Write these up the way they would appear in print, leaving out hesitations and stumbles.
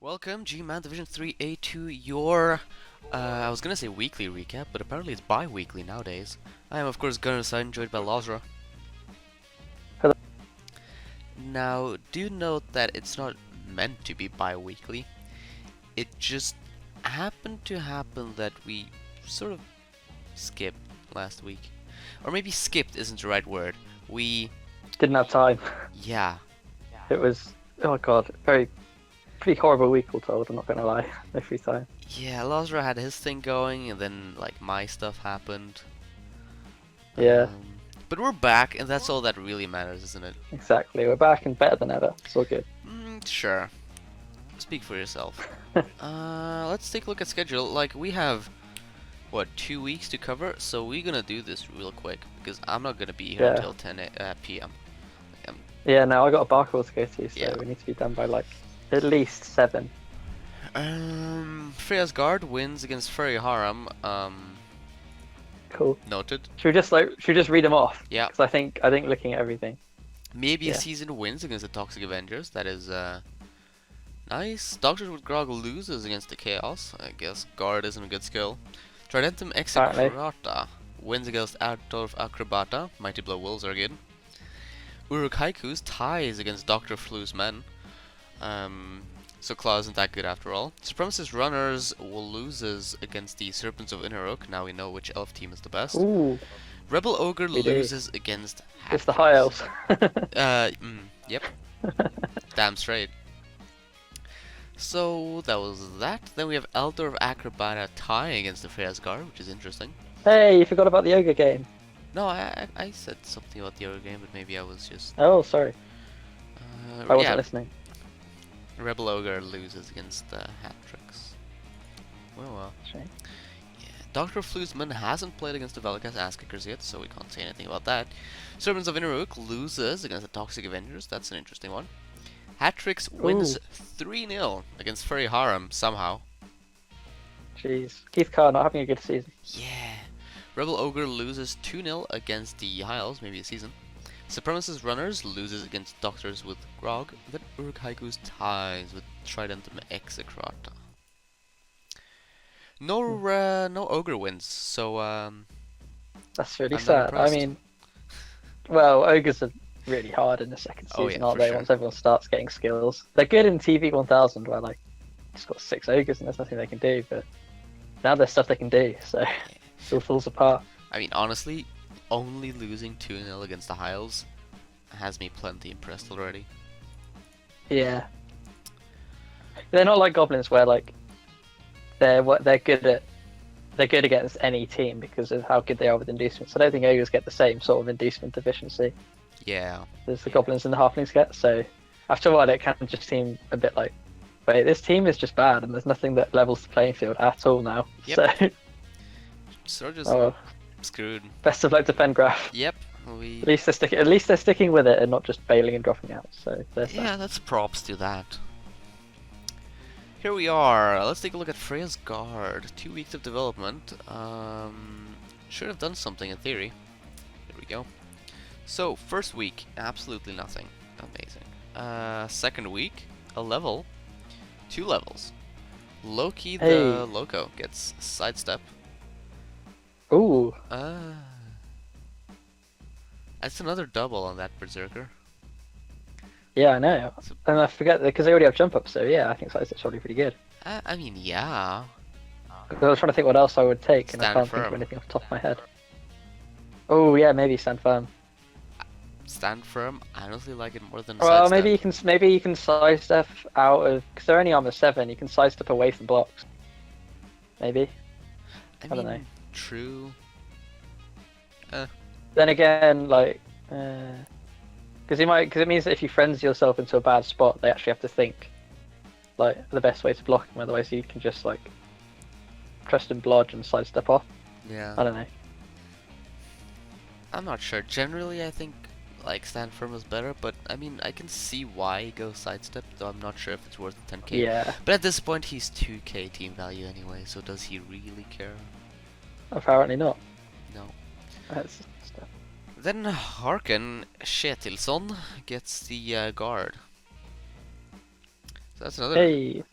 Welcome, GMAN Division 3A to your, I was gonna say weekly recap, but apparently it's bi-weekly nowadays. I am, of course, Gunnerside, joined by Lazra. Hello. Now, do note that it's not meant to be bi-weekly. It just happened to happen that we sort of skipped last week. Or maybe skipped isn't the right word. We, Didn't have time. yeah. It was, oh god, pretty horrible week all told, I'm not gonna lie. No free time. Yeah, Lazra had his thing going, and then, like, my stuff happened. Yeah, But we're back, and that's all that really matters, isn't it? exactly. We're back and better than ever. It's all good. Sure. Speak for yourself. Let's take a look at schedule. Like, we have, what, 2 weeks to cover? So we're gonna do this real quick, because I'm not gonna be here Yeah. until 10 p.m. Yeah, no, I got a barcode to go to, so Yeah. we need to be done by like at least 7. Freya's Guard wins against Furry Harem. Cool. Noted. Should we just read them off? Yeah. Because I think looking at everything. Maybe a Yeah. season wins against the Toxic Avengers. That is, nice. Doctors with Grog loses against the Chaos. I guess Guard isn't a good skill. Tridentum Apparently. Execrata wins against Outdorf Acrobata. Mighty Blow Wolves are good. Uruk-haikus ties against Dr. Flu's men. So Claw isn't that good after all. Supremacist Runners loses against the Serpents of Inneruk. Now we know which elf team is the best. Ooh, Rebel Ogre We do. loses against it's the high elves. Yep. Damn straight. So that was that. Then we have Elder of Acrobata tying against the Freya's Guard, which is interesting. Hey, you forgot about the ogre game. No, I said something about the other game, but maybe I was just. Oh, sorry. I wasn't Yeah, listening. Rebel Ogre loses against Hat-Tricks. Well, Shame. yeah. Dr. Flusman hasn't played against the Velkas Ass Kickers yet, so we can't say anything about that. Servants of Inneruk loses against the Toxic Avengers. That's an interesting one. Hat-Tricks wins 3-0 against Furry Harem somehow. Jeez, Keith Carr not having a good season. Yeah. Rebel Ogre loses 2-0 against the Hiles, maybe a season. Supremacist Runners loses against Doctors with Grog. Then Uruk-haikus ties with Tridentum Execrata. No Ogre wins, so That's really I'm not sad. I impressed. mean, well, ogres are really hard in the second Oh, season, yeah, aren't for they? sure. Once everyone starts getting skills, they're good in TV 1000, where like just got 6 ogres and there's nothing they can do. But now there's stuff they can do, so it all falls apart. I mean, honestly, only losing 2-0 against the Hiles has me plenty impressed already. Yeah, they're not like goblins, where like they're good against any team because of how good they are with inducements. I don't think ogres get the same sort of inducement efficiency Yeah. as the goblins and the halflings get. So after a while, it can just seem a bit like, wait, this team is just bad, and there's nothing that levels the playing field at all now. Yep. So, Surge is oh, screwed. best of luck to Pengraph. Yep. At least they're sticking with it and not just bailing and dropping out. So there's Yeah, that's props to that. Here we are. Let's take a look at Freya's Guard. 2 weeks of development. Should have done something in theory. Here we go. So, first week, absolutely nothing. Amazing. Second week, a level. 2 levels. Loki the Hey. Loco gets sidestep. that. Ooh, That's another double on that Berserker. yeah, I know. And I forget because they already have jump up. So yeah, I think Sidestep's probably pretty good. I mean, yeah. I was trying to think what else I would take, and I Stand can't think firm. of anything off the top of my head. Oh yeah, maybe stand firm. Stand firm. I honestly like it more than Well, sidestep. maybe you can sidestep out of, because they're only armor 7. You can sidestep away from blocks. Maybe. I don't mean, know. true. Then again, like, because it means that if you frenzy yourself into a bad spot, they actually have to think like the best way to block them. Otherwise, you can just like trust and blodge and sidestep off. Yeah. I don't know. I'm not sure. Generally, I think like stand firm is better, but I mean, I can see why he goes sidestep, though I'm not sure if it's worth the 10k. Yeah, But at this point, he's 2k team value anyway, so does he really care? apparently not. No. That's stuff. Then Harken Kjetilsson gets the guard. So that's another Hey,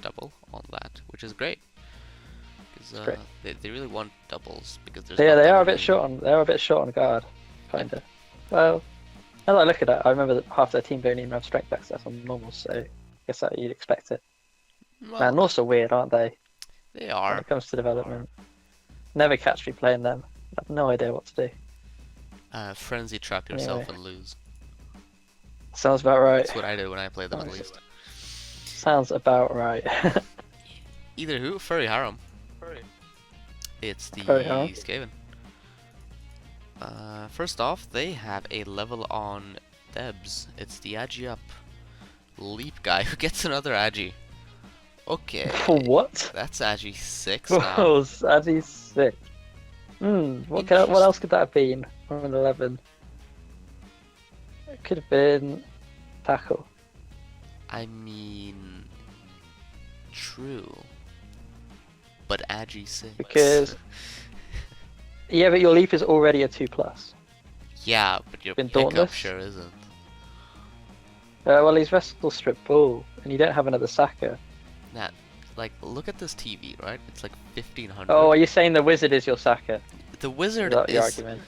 double on that, which is great. it's Because great. they really want doubles because there's Yeah, not they that are a bit many. short on. They are a bit short on guard, kinda. Well, now that I look at it, I remember that half their team don't even have strength access on normal, so I guess that you'd expect it. Well, Man, Norse are weird, aren't they? they When are. it comes to development, never catch me playing them. I have no idea what to do. Frenzy trap yourself Anyway, and lose. sounds about right. That's what I did when I played them at least. Sounds about right. Either who? Furry Harem. It's the Very hard. Skaven. First off, they have a level on Debs. It's the Agi up leap guy who gets another Agi. Okay, For what? that's Agi 6 now. Oh, Sadie 6. What else could that have been? From an 11. It could have been tackle. I mean, true. But Agi 6. Because yeah, but your leap is already a 2+. yeah, but your Been pickup Dauntless? sure isn't. Well, he's Vessel Strip Bull, and you don't have another Saka. Nah, like, look at this TV, right? It's like 1500. Oh, are you saying the wizard is your Saka? The Is wizard that your is... argument?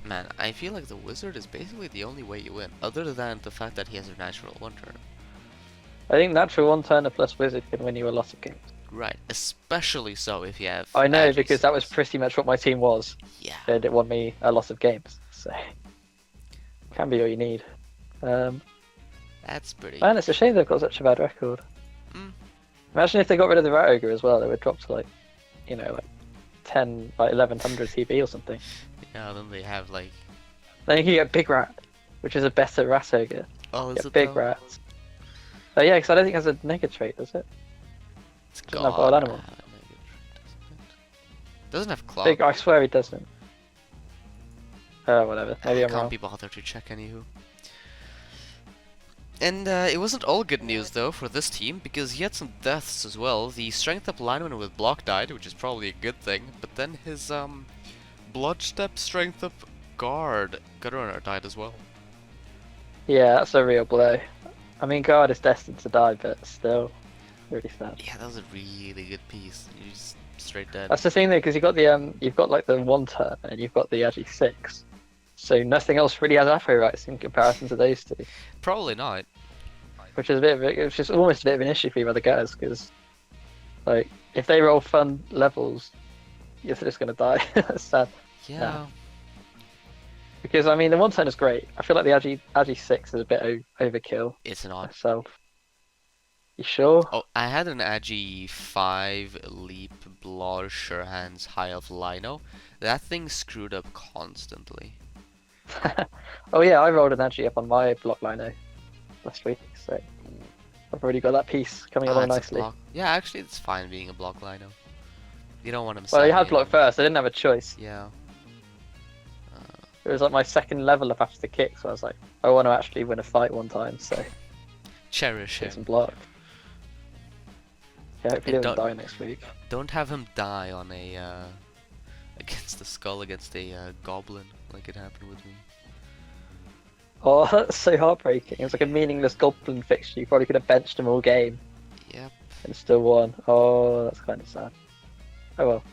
Man, I feel like the wizard is basically the only way you win, other than the fact that he has a natural one turn. I think natural one turner plus wizard can win you a lot of games. Right, especially so if you have. I know Agi because that was 6. pretty much what my team was, Yeah. and it won me a lot of games. So can be all you need. That's pretty. Man, it's a shame they've got such a bad record. Mm. Imagine if they got rid of the Rat Ogre as well, they would drop to like 10, like 1100 TB or something. Yeah, then they have like. Then you can get Big Rat, which is a better Rat Ogre. Oh, is Get it Big though? Rat. Oh yeah, because I don't think it has a nega trait, does it? It's Doesn't have wild animal. have a negative trait, doesn't it? Doesn't have claw. I swear it doesn't. Whatever. Maybe I'm Can't wrong. be bothered to check anywho. And it wasn't all good news though for this team, because he had some deaths as well. The strength up lineman with block died, which is probably a good thing, but then his blood step strength up guard Gunrunner died as well. Yeah, that's a real blow. I mean, Guard is destined to die, but still, really sad. Yeah, that was a really good piece. You're just straight dead. That's the thing though, because you've got like the one turn and you've got the Agi 6, so nothing else really has Afro rights in comparison to those two, Probably not. which is which is almost a bit of an issue for you other guys, because like if they roll fun levels, you're just gonna die. That's sad. Yeah. Because I mean, the one turn is great. I feel like the Agi 6 is a bit overkill It's not. myself. You sure? Oh, I had an Agi 5 leap Blor sure hands high of Lino. That thing screwed up constantly. Oh yeah, I rolled an Agi up on my block lino last week, so I've already got that piece coming along it's a nicely. block. Yeah, actually, it's fine being a block Lino. You don't want him. Well, you had sagging. block first. I didn't have a choice. Yeah. It was like my second level up after the kick, so I was like, I want to actually win a fight one time, so Cherish get him. some block. Yeah, hopefully he And doesn't die next week. Don't have him die on a against the skull against a goblin like it happened with me. Oh, that's so heartbreaking. It was like a meaningless goblin fixture. You probably could have benched him all game Yep. and still won. Oh, that's kind of sad. Oh well.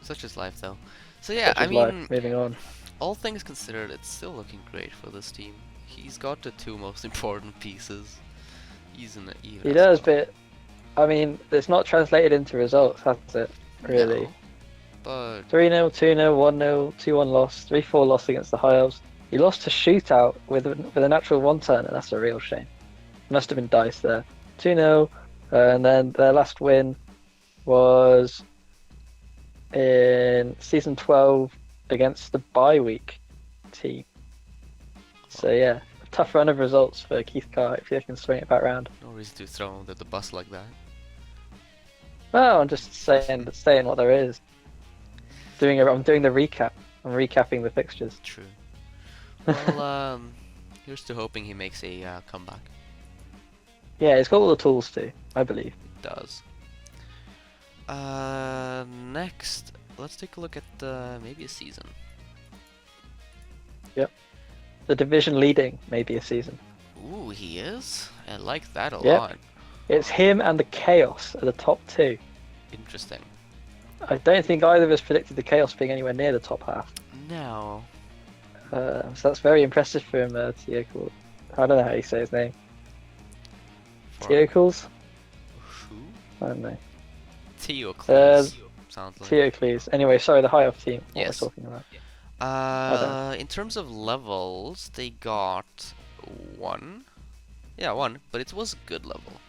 Such is life, though. So yeah, Such I is life. mean, Moving on. all things considered, it's still looking great for this team. He's got the two most important pieces. He's in the even. He does, but I mean, it's not translated into results, has it? Really? No, but 3-0, 2-0, 1-0, 2-1 loss, 3-4 loss against the High Elves. He lost to Shootout with a natural one turn, and that's a real shame. Must have been dice there. 2-0, and then their last win was in season 12 against the bye week team. So yeah, a tough run of results for Keith Carr if he can swing it back round. no reason to throw him under the bus like that. Well, I'm just saying what there is. I'm doing the recap. I'm recapping the fixtures. True. Well, here's to hoping he makes a comeback. Yeah, he's got all the tools to, I believe. It does. Next, let's take a look at maybe a season. The division leading maybe a season. Ooh, he is? I like that a Yep, lot. it's him and the Chaos are the top two. Interesting. I don't think either of us predicted the Chaos being anywhere near the top half. No. So that's very impressive from Teocles. I don't know how you say his name. For Teocles? who? I don't know. Theocles. Sounds like. Teocles. Anyway, sorry, the high off team. What Yes. we're talking about. I don't know. In terms of levels, they got one. Yeah, one, but it was a good level.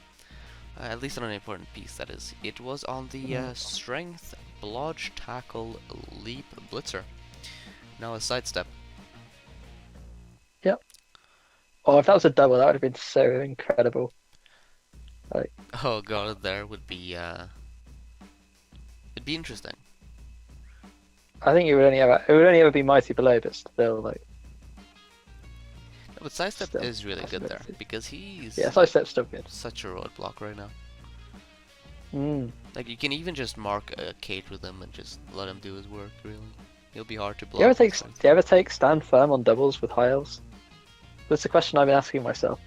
At least on an important piece, that is. It was on the Strength, Blodge, Tackle, Leap, Blitzer. Now a sidestep. Yep. Oh, if that was a double, that would have been so incredible. Like, Oh god, there would be, it'd be interesting. I think it would only ever be mighty below, but still, like, No, but sidestep still is really good there, possibility. because he's Yeah, sidestep's still good. such a roadblock right now. Mm. Like, you can even just mark a Kate with him and just let him do his work, really. He'll be hard to Do you ever block. take stand firm on doubles with high elves? That's a question I've been asking myself.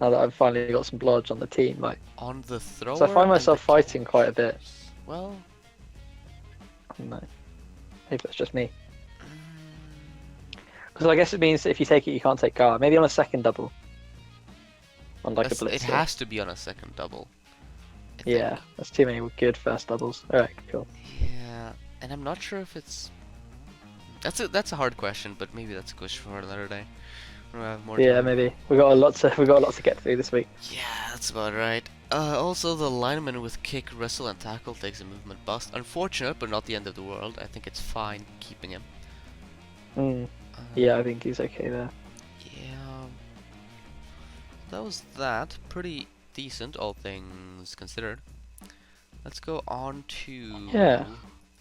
Now that I've finally got some blodge on the team, like, On the thrower so I find and myself the fighting quite a bit. catchers. Well, I don't know. Maybe that's just me. mm, Because I guess it means that if you take it, you can't take guard. Maybe on a second double. On like a it blitzer. has to be on a second double. I Yeah, think. that's too many good first doubles. Alright, cool. Yeah, and I'm not sure if it's. That's a hard question, but maybe that's a question for another day. When we have more Yeah, time. maybe. We got a lot to get through this week. Yeah, that's about right. Also, the lineman with kick, wrestle, and tackle takes a movement bust. Unfortunate, but not the end of the world. I think it's fine keeping him. Mm. Uh, Yeah, I think he's okay there. Yeah. That was that. Pretty decent, all things considered. Let's go on to Yeah.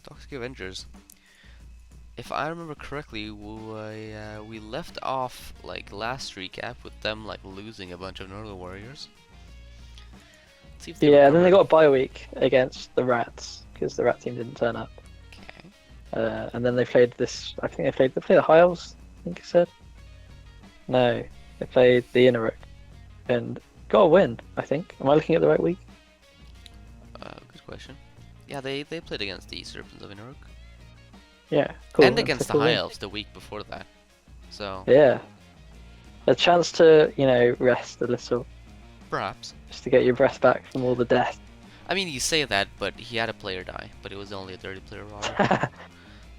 Toxic Avengers. If I remember correctly, we left off like last recap with them like losing a bunch of Northern Warriors. Let's see if they Yeah, then they recovered. got a bye week against the Rats because the Rat team didn't turn up. Okay. And then they played this. I think they played the High Elves. I think it said. No, they played the Inneruk and got a win. I think. Am I looking at the right week? Good question. Yeah, they played against the Serpents of Inuruk. Yeah, cool. And against the cool High win. Elves the week before that. So, Yeah, a chance to rest a little, perhaps. just to get your breath back from all the death. I mean, you say that, but he had a player die, but it was only a 30-player roster.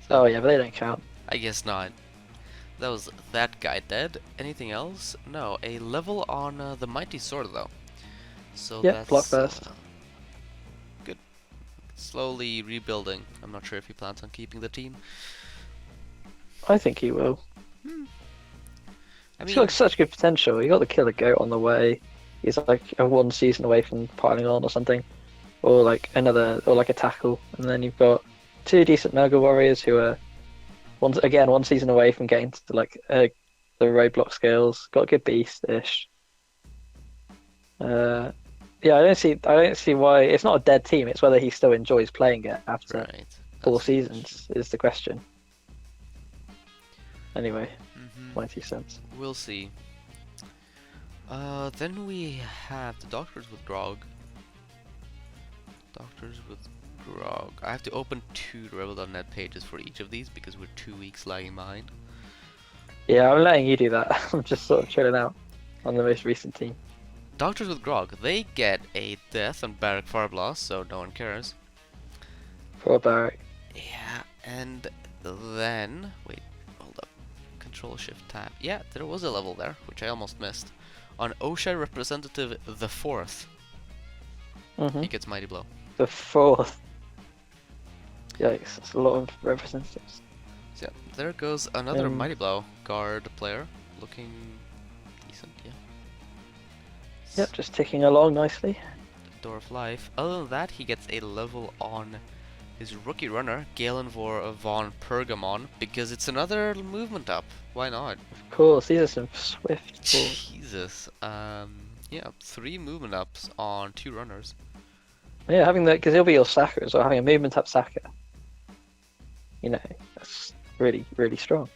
Oh yeah, but they don't count. I guess not. That was that guy dead. Anything else? No. A level on the Mighty Sword, though. So Yep, that's block first. good. Slowly rebuilding. I'm not sure if he plans on keeping the team. I think he will. I He's mean, got such good potential. You got the Killer Goat on the way. He's like one season away from piling on or something, or like a tackle, and then you've got two decent Murgle Warriors who are one season away from getting to like the roadblock skills. Got a good beast-ish. Yeah, I don't see why it's not a dead team. It's whether he still enjoys playing it after right. 4 That's seasons is the question. Anyway, Mhm. my 2 cents. We'll see. Then we have the Doctors with Grog. Doctors with Grog. I have to open 2 Rebel.net pages for each of these because we're 2 weeks lagging behind. Yeah, I'm letting you do that. I'm just sort of chilling out on the most recent team. Doctors with Grog, they get a death on Barrack Farblast, so no one cares. Poor Barrack. Yeah, and then... Wait, hold up. Control-Shift-Tab. Yeah, there was a level there, which I almost missed. On Oshai Representative the 4th, he gets Mighty Blow. The 4th. Yikes, that's a lot of representatives. So yeah, there goes another Um, Mighty Blow guard player, looking decent, yeah. Yep, just ticking along nicely. Door of Life. Other than that, he gets a level on his rookie runner, Galen von Pergamon, because it's another movement up. Why not? Of course, these are some swift balls. Jesus. Yeah, 3 movement ups on 2 runners. Yeah, having that, because he'll be your Saka as well, having a movement up Saka. That's really, really strong.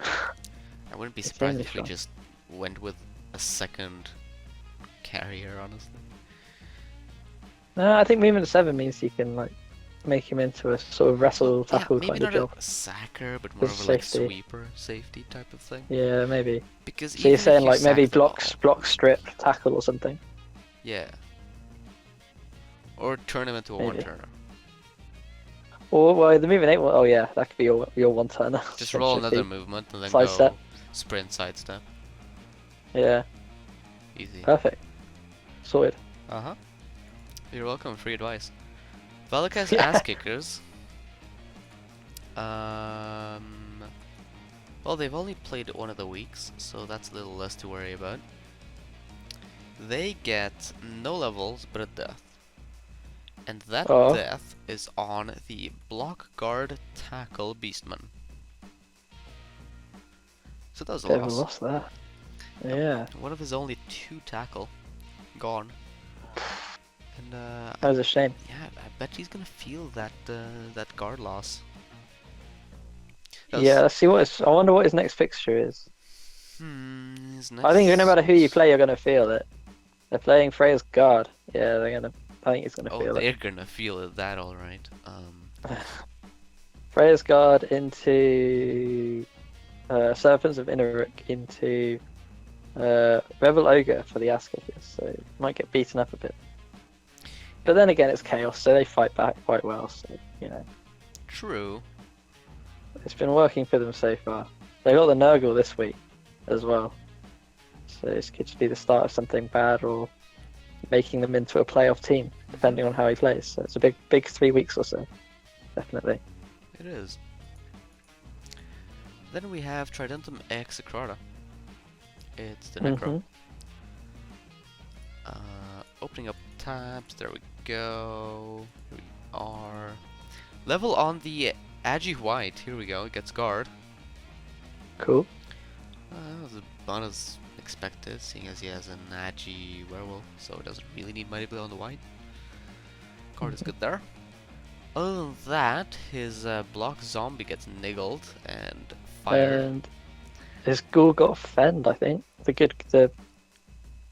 I wouldn't be It's surprised really if we strong. just went with a second carrier, honestly. No, I think movement 7 means you can like make him into a sort of Well, wrestle yeah, tackle maybe kind of not a job. sacker, but more Because of a like safety. sweeper safety type of thing. Yeah, maybe. Because So you're even if saying you like maybe sack the block ball, strip tackle or something? yeah, or turn him into a Maybe. one-turner. Or well, the movement 8 one, oh yeah, that could be your one turner. Just roll another Essentially. movement and then Sidestep. go sprint sidestep. Yeah, Easy. perfect. Sorted. Uh-huh. You're welcome. Free advice. Valaka's Yeah. ass kickers. Um. Well, they've only played one of the weeks, so that's a little less to worry about. They get no levels, but a death. And that Oh, death is on the block guard tackle beastman. So that was a bit of a loss. loss there. Yeah. One of his only 2 tackle gone. And That was a shame. yeah, I bet he's gonna feel that that guard loss. Yeah, let's see I wonder what his next fixture is. His I think no next. matter who you play, you're gonna feel it. They're playing Freya's guard. Yeah, they're gonna. I think he's gonna Oh, feel they're gonna feel it. That all right. it. Freya's guard into Serpents of Inaric into Rebel Ogre for the ass kickers, so might get beaten up a bit. But then again, it's chaos, so they fight back quite well. So you know, True. it's been working for them so far. They got the Nurgle this week as well, so this could just be the start of something bad or making them into a playoff team, depending on how he plays. So it's a big 3 weeks or so, definitely. It is. Then we have Tridentum X Ecrata. It's the Necro. Opening up tabs. There we go. Here we are. Level on the Agi White. Here we go. It gets guard. Cool. That was about as expected, seeing as he has an Agi werewolf, so it doesn't really need Mighty Blow on the white. Guard is good there. Other than that, his block zombie gets niggled and fired. And his ghoul got fend, I think. The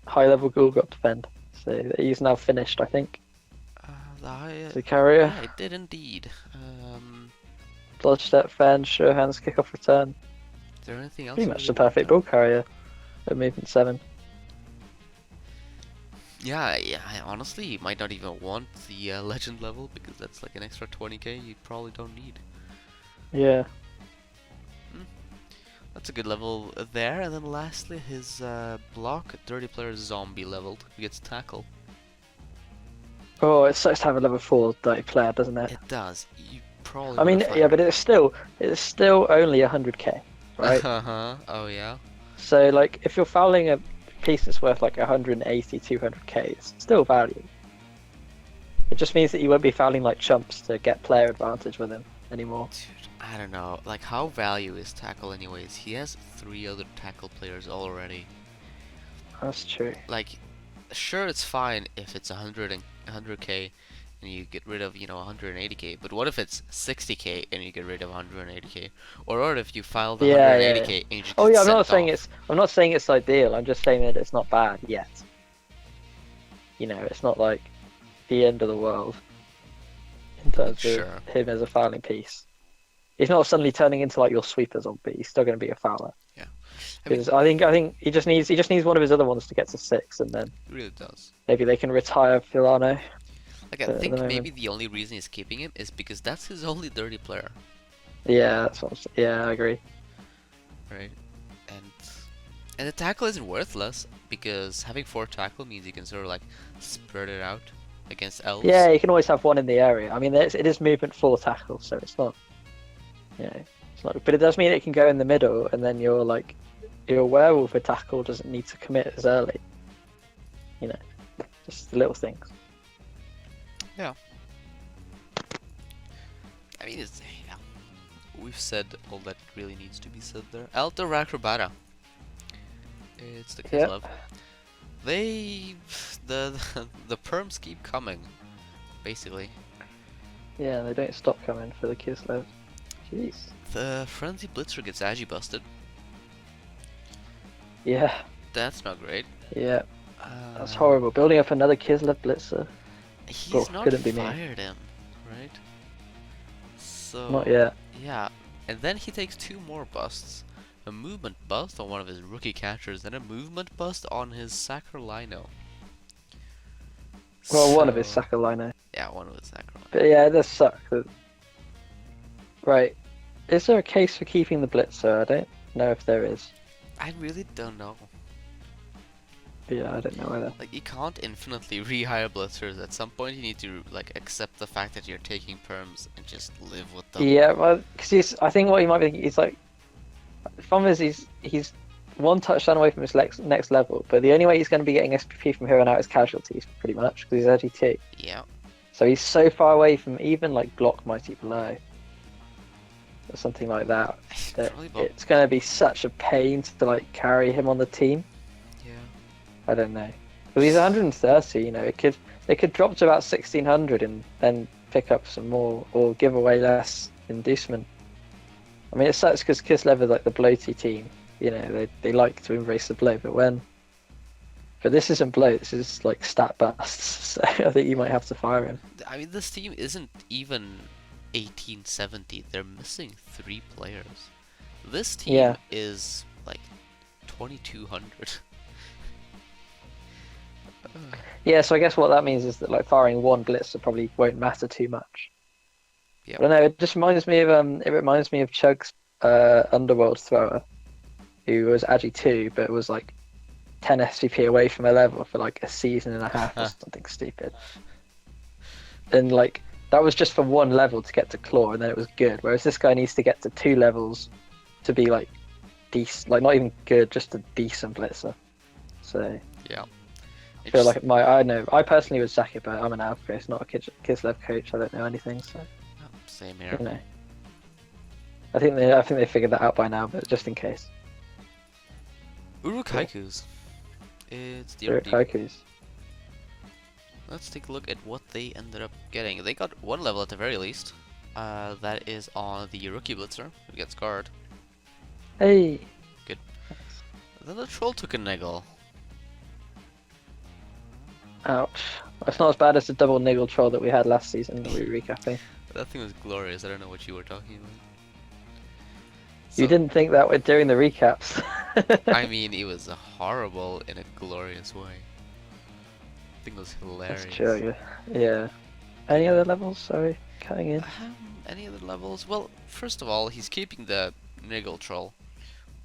high level ghoul got fend. So he's now finished, I think. The carrier. Yeah, it did indeed. Bloodstep fend, sure hands, kick off return. Is there anything else? Pretty much the perfect bull carrier at movement 7. Yeah, honestly, you might not even want the legend level because that's like an extra 20k you probably don't need. Yeah. That's a good level there. And then lastly, his block, dirty player zombie leveled. He gets tackle. Oh, it sucks to have a level 4 dirty player, doesn't it? It does. You probably. I mean, yeah, but it's still only 100k, right? Uh-huh. Oh yeah. So like, if you're fouling a piece that's worth like 180, 200k, it's still value. It just means that you won't be fouling like chumps to get player advantage with him anymore. Dude, I don't know. Like, how value is tackle anyways? He has 3 other tackle players already. That's true. Like, sure, it's fine if it's 100k and you get rid of, 180k. But what if it's 60k and you get rid of 180k? Or what if you file the 180k and you just Oh get yeah, I'm sent not saying it's ideal. I'm just saying that it's not bad yet. You know, it's not like the end of the world in terms of him as a fouling piece. He's not suddenly turning into like your sweeper zombie. He's still going to be a fouler. Yeah. Because I think he just needs one of his other ones to get to 6, and then He really does. maybe they can retire Filano. Like, I think maybe the only reason he's keeping him is because that's his only dirty player. Yeah, that's what I agree. Right. And the tackle isn't worthless because having 4 tackle means you can sort of like spread it out against elves. Yeah, you can always have one in the area. I mean, it is movement 4 tackle, so it's not. It's not. But it does mean it can go in the middle, and then your werewolf with tackle doesn't need to commit as early. Just the little things. Yeah. I mean, we've said all that really needs to be said there. Alta Racrobata. It's the Kislev. The perms keep coming, basically. Yeah, they don't stop coming for the Kislev. Jeez. The Frenzy Blitzer gets Agi busted. Yeah. That's not great. Yeah. That's Uh, horrible. Building up another Kislev Blitzer. he's Oh, not couldn't be me. fired him, right? Not So, yet. yeah. And then he takes 2 more busts. A movement bust on one of his rookie catchers, and a movement bust on his Saccharino. Well, one of his So, Saccharino. yeah, one of his Saccharino. But yeah, it does suck. Right. Is there a case for keeping the Blitzer? I don't know if there is. I really don't know. Yeah, I don't know either. Like, you can't infinitely rehire blitzers. At some point, you need to like accept the fact that you're taking perms and just live with them. Yeah, well, because I think what he might be thinking is like, the problem is he's one touchdown away from his next level, but the only way he's going to be getting SPP from here on out is casualties, pretty much, because he's RG2. Yeah. So he's so far away from even like block mighty blow or something like that. That it's going to be such a pain to like carry him on the team. Yeah. I don't know. Because he's 130, you know, it could drop to about 1600 and then pick up some more or give away less inducement. I mean, it sucks because Kislev is like the bloaty team, you know, they like to embrace the blow, but this isn't blow, this is like stat busts, so I think you might have to fire him. I mean, this team isn't even 1870. They're missing 3 players. This team is like 2200. Yeah, so I guess what that means is that like firing one blitzer probably won't matter too much. Yeah. I don't know, it just reminds me of Chug's Underworld thrower, who was Agi 2, but was like 10 SVP away from a level for like a season and a half or something stupid. And like that was just for one level to get to claw, and then it was good. Whereas this guy needs to get to 2 levels to be like decent, like not even good, just a decent blitzer. So yeah. I feel like I personally would sack it, but I'm an Alpha, not a Kislev coach. I don't know anything, so same here. you know. I think they figured that out by now, but just in case. Uruk-haikus. It's the Uruk-haikus. Let's take a look at what they ended up getting. They got 1 level at the very least. That is on the rookie blitzer, who gets guard. Hey. Good. Then the troll took a niggle. Ouch. It's not as bad as the double niggle troll that we had last season that we were recapping. That thing was glorious. I don't know what you were talking about. You didn't think that way during the recaps. I mean, it was horrible in a glorious way. I think it was hilarious. That's true, yeah. Any other levels? Sorry, cutting in. Any other levels? Well, first of all, he's keeping the niggle troll,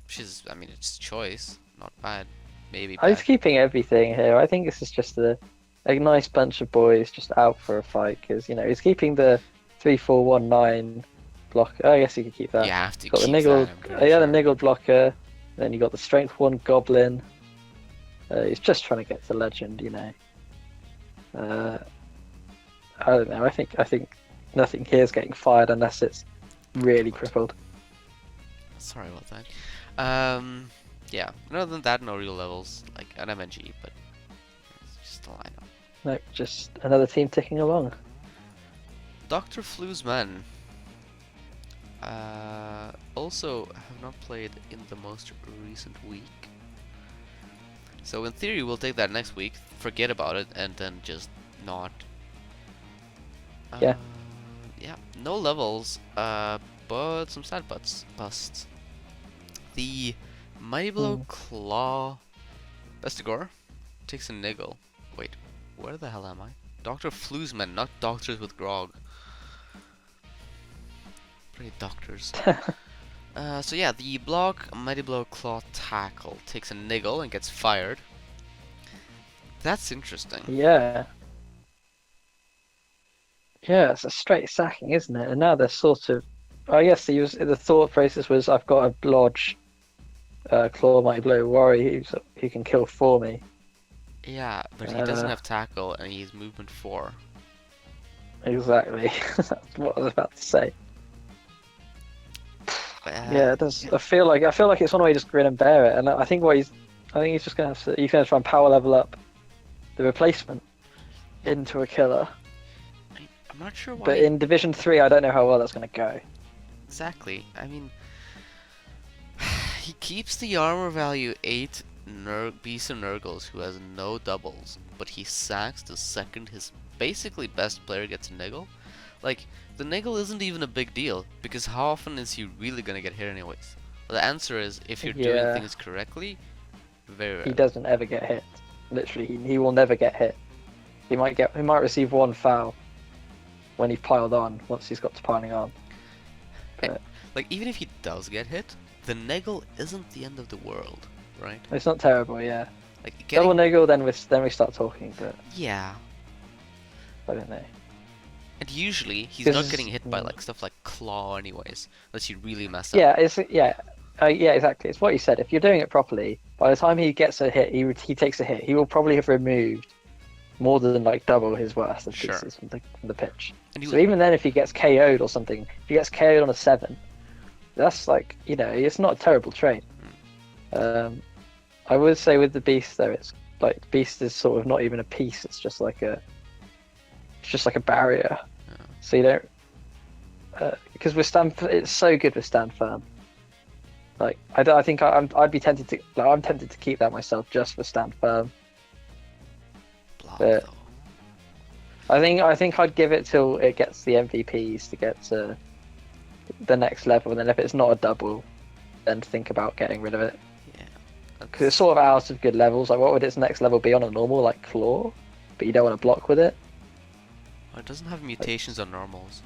which is, I mean, it's choice. Not bad. Maybe bad. He's keeping everything here. I think this is just a nice bunch of boys just out for a fight, because, you know, he's keeping the 3-4-1-9 block. Oh, I guess you could keep that. You have to Got keep the niggle, that, the niggle blocker. Then you got the strength 1 goblin. He's just trying to get to legend, you know. I don't know. I think nothing here is getting fired unless it's really crippled. Sorry about that. Yeah. Other than that, no real levels like an MNG, but it's just a lineup. Nope, just another team ticking along. Dr. Flu's men also have not played in the most recent week. So in theory, we'll take that next week, forget about it, and then just not. Yeah. Yeah, no levels, but some stat busts. The Mighty Blow Claw Bestigor takes a niggle. Wait, where the hell am I? Dr. Flu's men, not doctors with grog. Pretty doctors. So yeah, the block Mighty Blow Claw Tackle takes a niggle and gets fired. That's interesting. Yeah. Yeah, it's a straight sacking, isn't it? And now they're sort of, I guess the thought process was, I've got a blodge, Claw Mighty Blow Worry who can kill for me. Yeah, but he doesn't have tackle and he's movement 4. Exactly. That's what I was about to say. Yeah, it does. I feel like it's one way just grin and bear it, and I think he's just gonna have to. He's gonna try and power level up the replacement into a killer. I'm not sure why. But in Division 3, I don't know how well that's gonna go. Exactly. I mean, he keeps the armor value 8 Beast and Nurgles, who has no doubles, but he sacks the second his basically best player gets a niggle. Like, the niggle isn't even a big deal, because how often is he really gonna get hit anyways? Well, the answer is, if you're doing things correctly, very rare. He doesn't ever get hit. Literally, he will never get hit. He might receive one foul when he's piled on, once he's got to piling on. But Like, even if he does get hit, the niggle isn't the end of the world, right? it's not terrible, yeah. Like, Double niggle, then we start talking, but yeah. I don't know. And usually, he's not getting hit by like stuff like claw anyways, unless you really mess up. Yeah, exactly. It's what you said. If you're doing it properly, by the time he gets a hit, he takes a hit, he will probably have removed more than like double his worth of pieces from the pitch. So even then, if he gets KO'd or something, if he gets KO'd on a 7, that's like, it's not a terrible trade. I would say with the Beast though, it's like Beast is sort of not even a piece. It's just like a barrier. Yeah. So you don't, because it's so good with stand firm. Like I think I'd be tempted to. Like, I'm tempted to keep that myself just for stand firm. Block, But though. I think I'd give it till it gets the MVPs to get to the next level, and then if it's not a double, then think about getting rid of it. Yeah. Because it's sort of out of good levels. Like, what would its next level be on a normal, like claw? But you don't want to block with it. Oh, it doesn't have mutations on normals.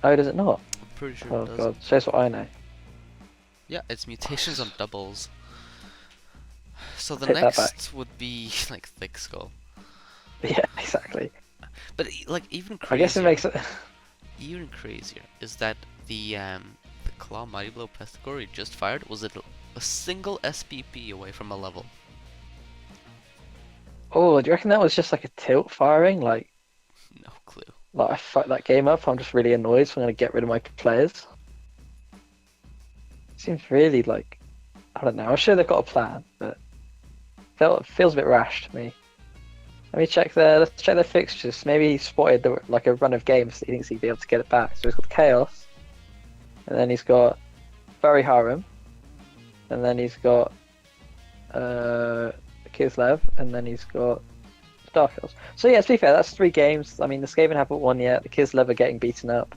Oh, does it not? I'm pretty sure Oh it does. god, shows what I know. Yeah, it's mutations on doubles. So the Take that back. next would be like Thick Skull. Yeah, exactly. But like even crazier. I guess it makes it. Even crazier is that the Claw Mighty Blow Pestigore he just fired was a single SPP away from a level. Oh, do you reckon that was just like a tilt firing? Like No clue. I fucked that game up. I'm just really annoyed, so I'm gonna get rid of my players. Seems really like, I don't know. I'm sure they've got a plan, but it feels a bit rash to me. Let's check their fixtures. Maybe he spotted a run of games that he thinks he'd be able to get it back. So he's got Chaos, and then he's got Very Harem, and then he's got Kislev, and then he's got Dark Elves. So yeah, to be fair, that's 3 games. I mean, the Skaven haven't won yet. The Kislev are getting beaten up.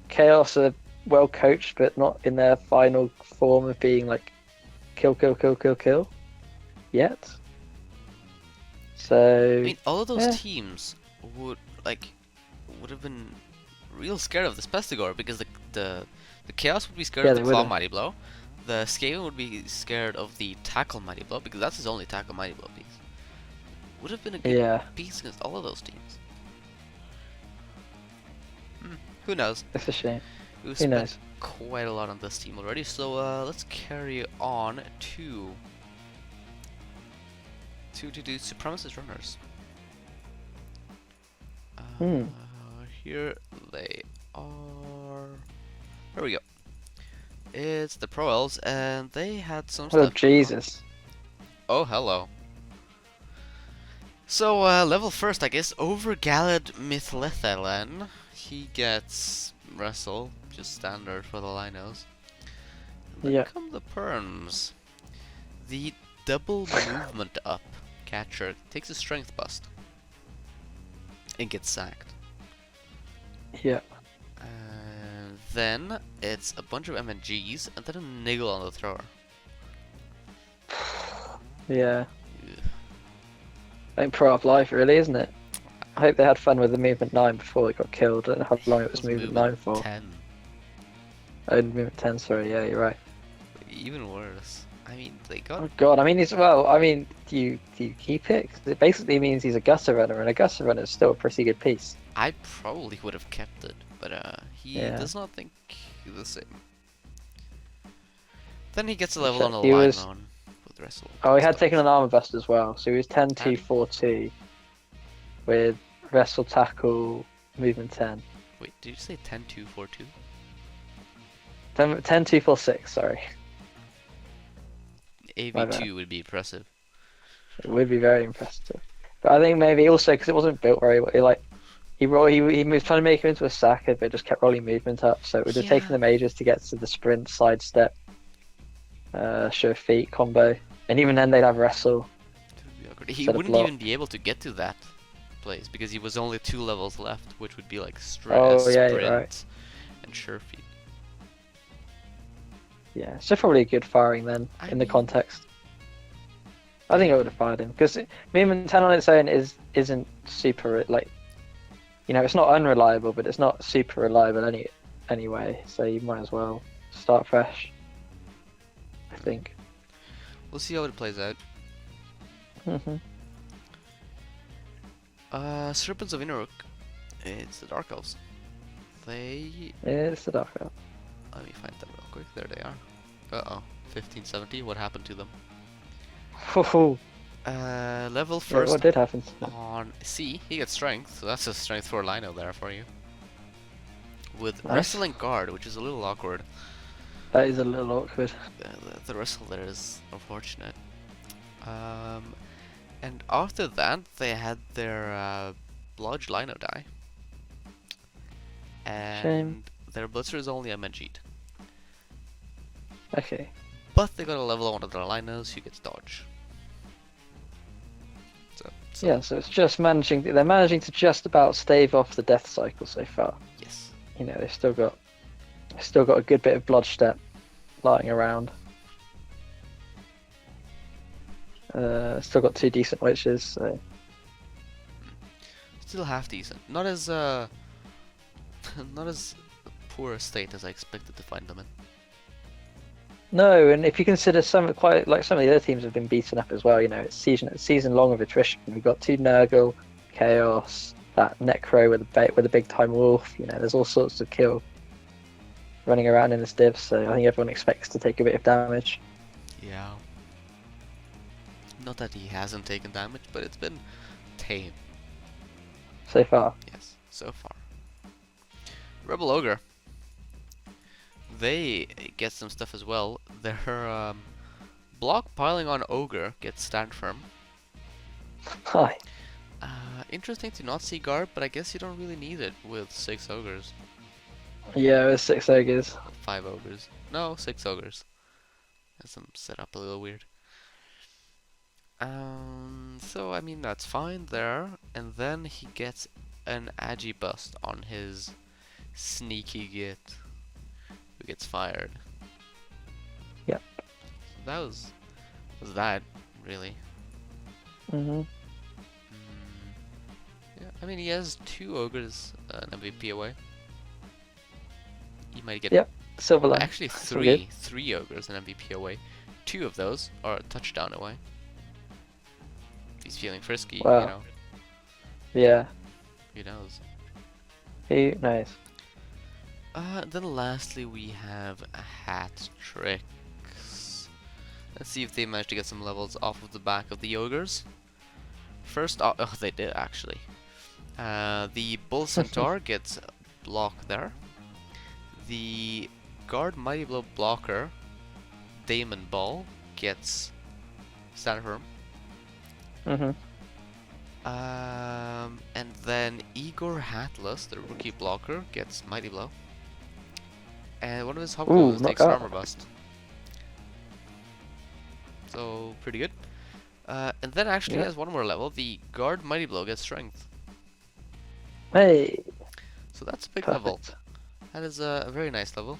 Chaos are well coached, but not in their final form of being like kill yet. So I mean, all of those teams would have been real scared of this Pestigore because the Chaos would be scared of the Claw Mighty Blow. The Skaven would be scared of the Tackle Mighty Blow because that's his only Tackle Mighty Blow piece. Would have been a good piece against all of those teams. Who knows? It's a shame. We've spent quite a lot on this team already, so let's carry on to do Supremacist Runners. Here they are. Here we go. It's the Pro Elves, and they had some stuff. Oh Jesus! Oh hello. So level first, I guess, over Galad Mythlethalan. He gets Wrestle, just standard for the Linos. And then come the Perms. The double movement up catcher takes a strength bust and gets sacked. Yeah. And then it's a bunch of MNGs and then a niggle on the thrower. Yeah. I think Pro of Life, really, isn't it? I hope they had fun with the movement 9 before it got killed. I don't know how long it was movement 9 for. 10. Oh, movement 10, sorry, yeah, you're right. Even worse. I mean, they got... Oh god, I mean, do you keep it? 'Cause it basically means he's a gutter runner, and a gutter runner is still a pretty good piece. I probably would have kept it, but he does not think the same. Then he gets a level on the line on with Wrestle. Oh, he had taken an armor bust as well, so he was 10-2-4-2 with Wrestle, Tackle, Movement 10. Wait, did you say 10-2-4-2? 10-2-4-6, sorry. AV2 would be impressive. It would be very impressive. But I think maybe also because it wasn't built very well, he was trying to make him into a sacker, but just kept rolling movement up, so it would have taken them ages to get to the sprint sidestep sure feet combo, and even then they'd have wrestle It would be awkward. He instead of wouldn't block. even be able to get to that place because he was only 2 levels left, which would be like Oh yeah, you're right. sprint and sure feet. Yeah, it's just probably a good firing then I in the mean, context. I think I would have fired him because Meme 10 on its own isn't super like it's not unreliable, but it's not super reliable anyway. So you might as well start fresh. I think. we'll see how it plays out. Hmm. Serpents of Inuruk. It's the Dark Elves. They... It's the dark elf. Let me find them real quick. There they are. Uh-oh. 1570. What happened to them? Level Yeah, first what did happen? on C. He gets strength, so that's a strength 4 Lino there for you. With Nice. Wrestling Guard, which is a little awkward. That is a little awkward. The wrestle there is unfortunate. And after that, they had their Blodge Lino die. And Shame. their Blitzer is only a Majid. Okay. But they got a level on one of their Linos who gets Dodge. So Yeah, so it's just managing. They're managing to just about stave off the death cycle so far. yes. They've still got a good bit of Bloodstep lying around. Still got 2 decent witches. So Still half decent. Not as not as poor a state as I expected to find them in. no, and if you consider some of the other teams have been beaten up as well. It's season long of attrition. We've got 2 Nurgle, Chaos, that Necro with a big time wolf. There's all sorts of kill running around in this div. So I think everyone expects to take a bit of damage. Yeah. Not that he hasn't taken damage, but it's been tame. So far. Yes, so far. Rebel Ogre. They get some stuff as well. Their block piling on Ogre gets stand firm. Hi. Interesting to not see guard, but I guess you don't really need it with 6 ogres. Yeah, with 6 ogres. 5 ogres. No, 6 ogres. That's some setup a little weird. So I mean that's fine there, and then he gets an Agi bust on his sneaky git, who gets fired. Yep. So that was that really. Mhm. Yeah, I mean he has 2 ogres an MVP away. He might get Yep. Silverline. actually That's all good. three ogres an MVP away. 2 of those are a touchdown away. If he's feeling frisky, Wow. Yeah. who knows. Who knows? Then lastly we have Hat Tricks. Let's see if they manage to get some levels off of the back of the ogres. First off, oh they did actually. The Bull Centaur gets block there. The Guard Mighty Blow blocker, Damon Ball, gets stand firm. Mhm. And then Igor Hatless, the rookie blocker, gets Mighty Blow. And one of his hobgoblins takes knockout. Armor Bust. So, pretty good. And then actually Yeah. has one more level. The Guard Mighty Blow gets Strength. Hey. So that's a big level. Perfect. That is a very nice level.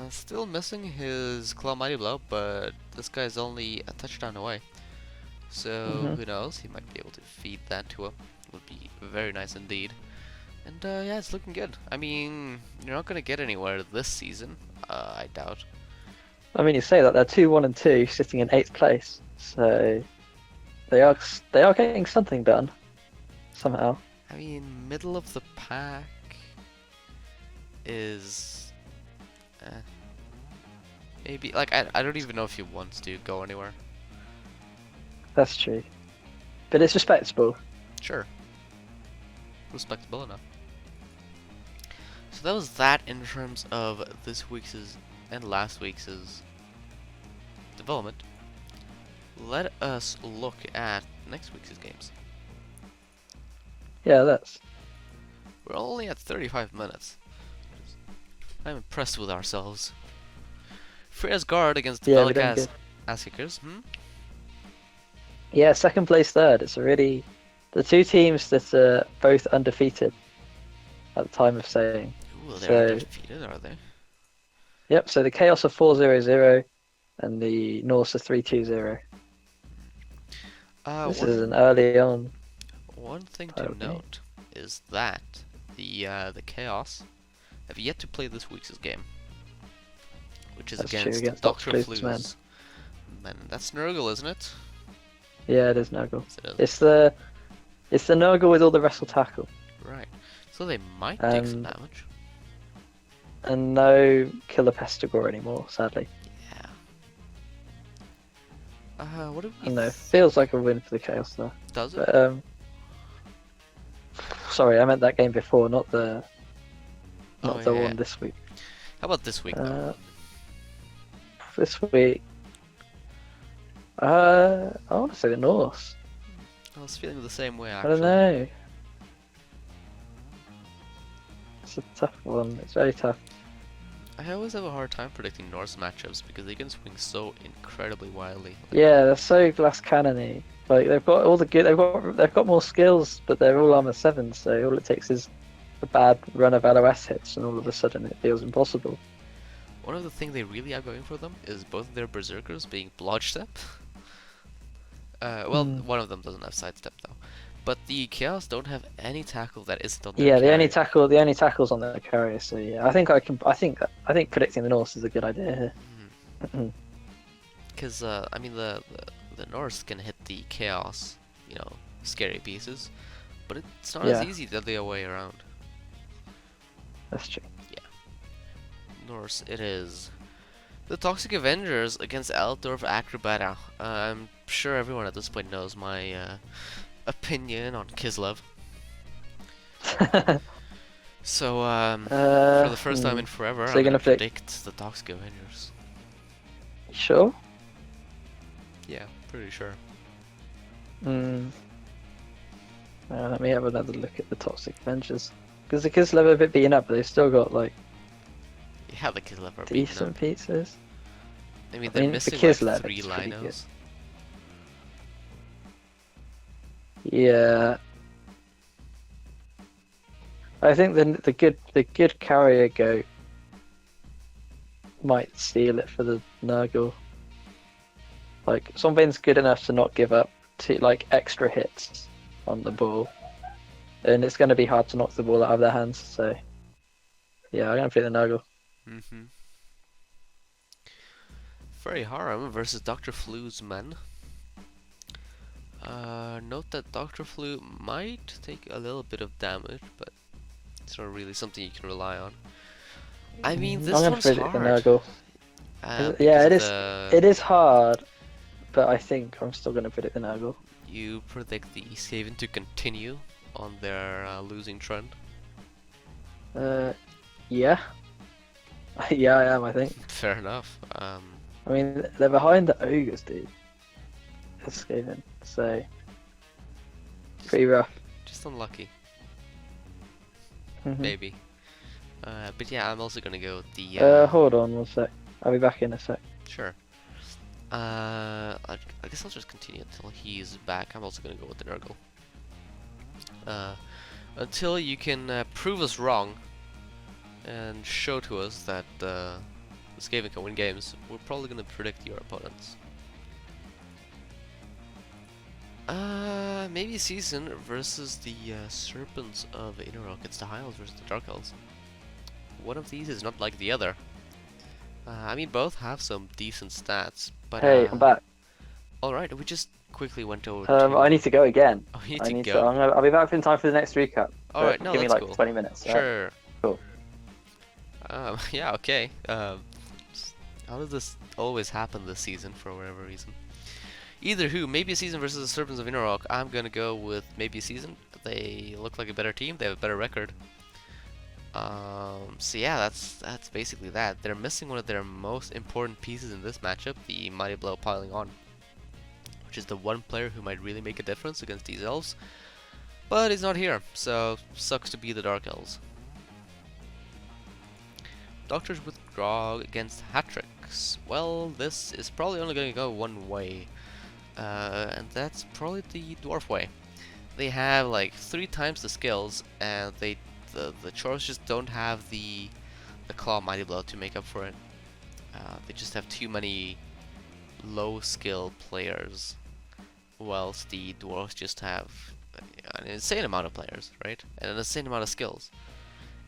Still missing his Claw Mighty Blow, but this guy's only a touchdown away. So, who knows? He might be able to feed that to him. Would be very nice indeed. And yeah, it's looking good. I mean, you're not gonna get anywhere this season. I doubt. I mean, you say that they're 2-1 and 2, sitting in 8th place. So they are getting something done somehow. I mean, middle of the pack is maybe like I don't even know if he wants to go anywhere. That's true, but it's respectable. Sure, respectable enough. So that was that in terms of this week's and last week's development. Let us look at next week's games. Yeah, that's. We're only at 35 minutes. I'm impressed with ourselves. Freya's guard against Yeah, we're Velka doing good. ass kickers. Yeah, second place, third. It's a really the two teams that are both undefeated at the time of saying. Ooh, they're So, undefeated, are they? yep. So the Chaos are 4-0-0, and the Norse are 3-2-0. Uh, This is one an early on one thing to title game. note is that the Chaos have yet to play this week's game, which is That's true, against against Dr. Dr. Flute's men. Flu's men. That's Nurgle, isn't it? Yeah, it is Nurgle. Yes, it is. It's the Nurgle with all the wrestle tackle Right. So they might take some and damage. and no Killer Pestigore anymore, sadly. Yeah. What do I we know. Feels like a win for the Chaos though. Does it? But sorry, I meant that game before, not the Oh, the yeah. one this week. How about this week, though? This week, I want to say the Norse. I was feeling the same way, I actually. don't know. It's a tough one. It's very tough. I always have a hard time predicting Norse matchups because they can swing so incredibly wildly. Like, Yeah, they're so glass cannony. Like they've got all the good. They've got more skills, but they're all armor 7s. So all it takes is a bad run of LOS hits, and all of a sudden it feels impossible. one of the things they really have going for them is both of their berserkers being blodge step. Well, one of them doesn't have sidestep though. But the Chaos don't have any tackle that isn't on their Yeah, the only carrier. tackle's on the carrier. So yeah, I think predicting the Norse is a good idea here. Because I mean the Norse can hit the Chaos, you know, scary pieces, but it's not as easy the other way around. That's true. Norse, it is. The Toxic Avengers against Altdorf Acrobata. I'm sure everyone at this point knows my opinion on Kislev. So, for the first time in forever, so I'm you're gonna gonna pick- predict the Toxic Avengers. Sure. Yeah, pretty sure. Let me have another look at the Toxic Avengers. Because the Kislev are a bit beaten up, but they've still got like Yeah, the Kislev are beaten decent up. pizzas. I mean, they're the missing Kislev like 3 is pretty good. Linos. Yeah. I think the good carrier goat might steal it for the Nurgle. Like something's good enough to not give up to like extra hits on the ball, and it's going to be hard to knock the ball out of their hands. So yeah, I'm going to pick the Nurgle. Fairy Harem versus Dr. Flu's men. Note that Dr. Flu might take a little bit of damage, but it's not really something you can rely on. I mean, this I'm one's going to predict the hard. Nurgle. Yeah, because it is hard, but I think I'm still going to predict the Nurgle. You predict the Skaven to continue on their losing trend? Yeah. Yeah, I am, I think. Fair enough. I mean, they're behind the Ogres, dude. It's Skaven, so pretty rough. Just unlucky. Maybe. But yeah, I'm also gonna go with the... Hold on one sec. I'll be back in a sec. Sure. I guess I'll just continue until he's back. I'm also gonna go with the Nurgle. Until you can prove us wrong and show to us that the Skaven can win games, we're probably gonna predict your opponents. Maybe Season versus the Serpents of Innerok. It's the High Elves versus the Dark Elves. One of these is not like the other. I mean, both have some decent stats, but... Hey, I'm back. Alright, we just quickly went over I need to go again. Oh, you I need to to. go? I'll be back in time for the next recap. Alright, no, give me that's like cool. 20 minutes. Right? Sure. Cool. Yeah, okay. How does this always happen this season for whatever reason? Either who, maybe a Season versus the Serpents of Innerok. I'm gonna go with maybe a Season. They look like a better team. They have a better record. So yeah, that's basically that. They're missing one of their most important pieces in this matchup, the Mighty Blow piling on, which is the one player who might really make a difference against these elves. But he's not here, so sucks to be the Dark Elves. Doctors with Grog against Hattrick. orcs. Well, this is probably only going to go one way, and that's probably the dwarf way. They have like 3 times the skills, and the chores just don't have the claw mighty blow to make up for it. They just have too many low skill players, whilst the dwarves just have an insane amount of players, right? And an insane amount of skills.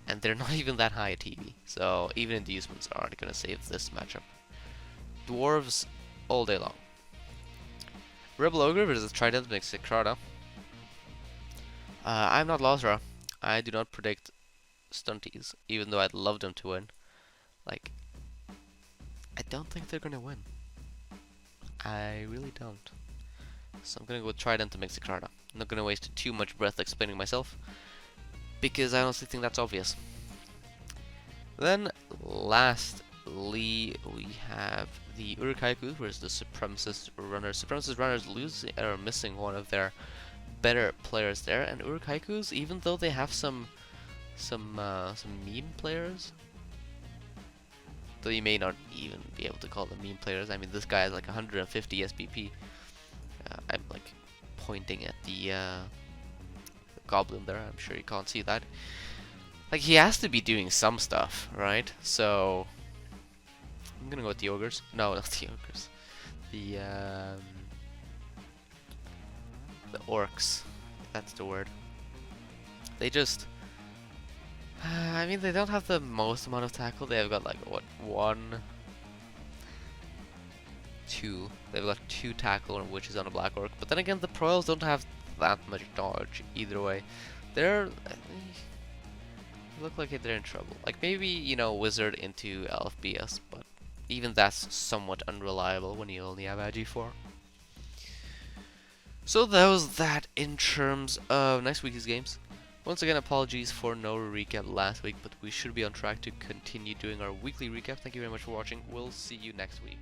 And they're not even that high at TV, so even inducements aren't gonna save this matchup. Dwarves all day long. Rebel Ogre versus Trident makes it Krada. I'm not Lozra. I do not predict stunties, even though I'd love them to win. Like, I don't think they're gonna win. I really don't. So I'm gonna go with Trident to mix the Krada. I'm not gonna waste too much breath explaining myself, because I honestly think that's obvious. Then, lastly, we have the Urukaiku versus the Supremacist Runners. Supremacist Runners are missing one of their better players there, and Urukaikus, even though they have some meme players, though you may not even be able to call them meme players. I mean, this guy has like 150 SPP. I'm like pointing at the goblin there. I'm sure you can't see that. Like, he has to be doing some stuff, right? So I'm gonna go with the ogres. No, not the ogres. The orcs. That's the word. They just I mean, they don't have the most amount of tackle. They've got like what, 1, 2. They've got 2 tackle, which is on a black orc. But then again, the proils don't have that much dodge either way. They look like they're in trouble. Like, maybe, you know, wizard into LFBS, but even that's somewhat unreliable when you only have AG4. So that was that in terms of next week's games. Once again, apologies for no recap last week, but we should be on track to continue doing our weekly recap. Thank you very much for watching. We'll see you next week.